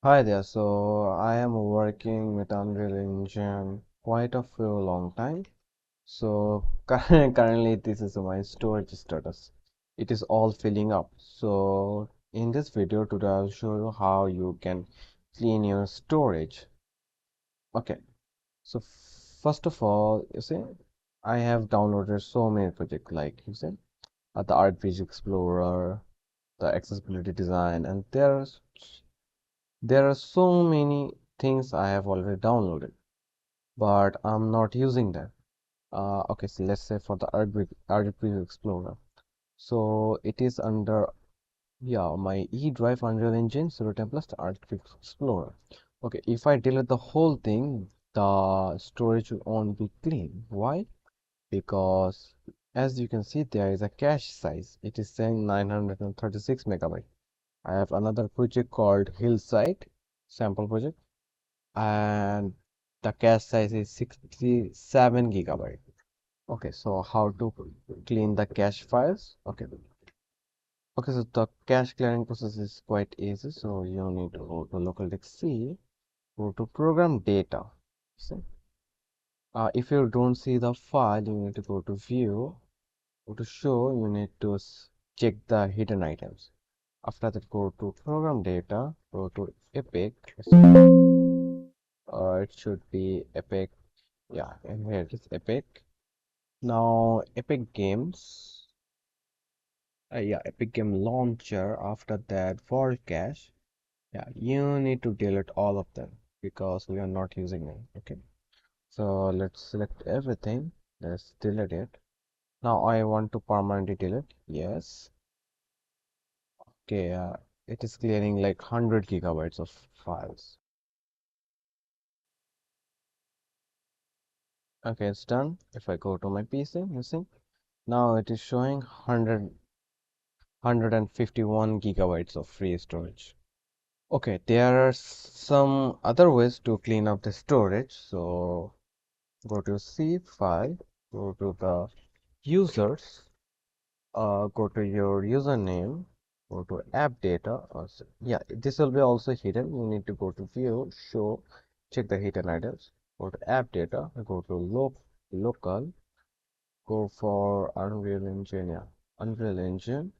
Hi there. So I am working with Unreal Engine quite a few long time. So currently this is my storage status. It is all filling up. So in this video today I'll show you how you can clean your storage. Okay. So first of all, you see, I have downloaded so many projects like you see, the ArtBridge Explorer, the accessibility design, and there are so many things I have already downloaded, but I'm not using them. Okay, so let's say for the ArtBridge Explorer. So it is under, yeah, my E drive Unreal Engine 010 plus the ArtBridge Explorer. Okay, if I delete the whole thing, the storage will only be clean. Why? Because as you can see, there is a cache size. It is saying 936 megabyte. I have another project called Hillside sample project, and the cache size is 67 gigabyte. Okay, so how to clean the cache files? Okay, so the cache clearing process is quite easy. So you need to go to local disk C, go to program data. See? If you don't see the file, you need to go to view, go to show, you need to check the hidden items. After that, go to program data, go to epic. It should be epic. Yeah, and here it is epic. Now, Epic Games, yeah, Epic Game Launcher. After that, for cache, yeah, you need to delete all of them because we are not using them. Okay, so let's select everything. Let's delete it. Now I want to permanently delete. Yes. Okay, it is clearing like 100 gigabytes of files. Okay, it's done. If I go to my PC, you see, now it is showing 151 gigabytes of free storage. Okay, there are some other ways to clean up the storage. So go to C file, go to the users, go to your username, go to app data. Yeah, this will be also hidden. You need to go to view, show, check the hidden items. Go to app data, go to local, go for Unreal Engine. Yeah, Unreal Engine.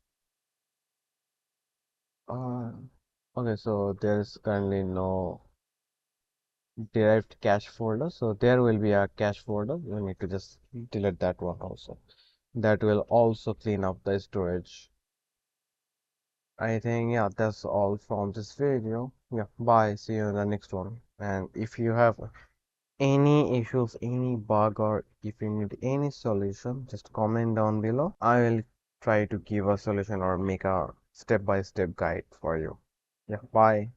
Uh, okay, so there's currently no derived cache folder, so there will be a cache folder. You need to just delete that one also. That will also clean up the storage. I think, yeah, that's all from this video. Yeah, bye, see you in the next one. And if you have any issues, any bug, or if you need any solution, just comment down below. I will try to give a solution or make a step-by-step guide for you. Yeah, bye.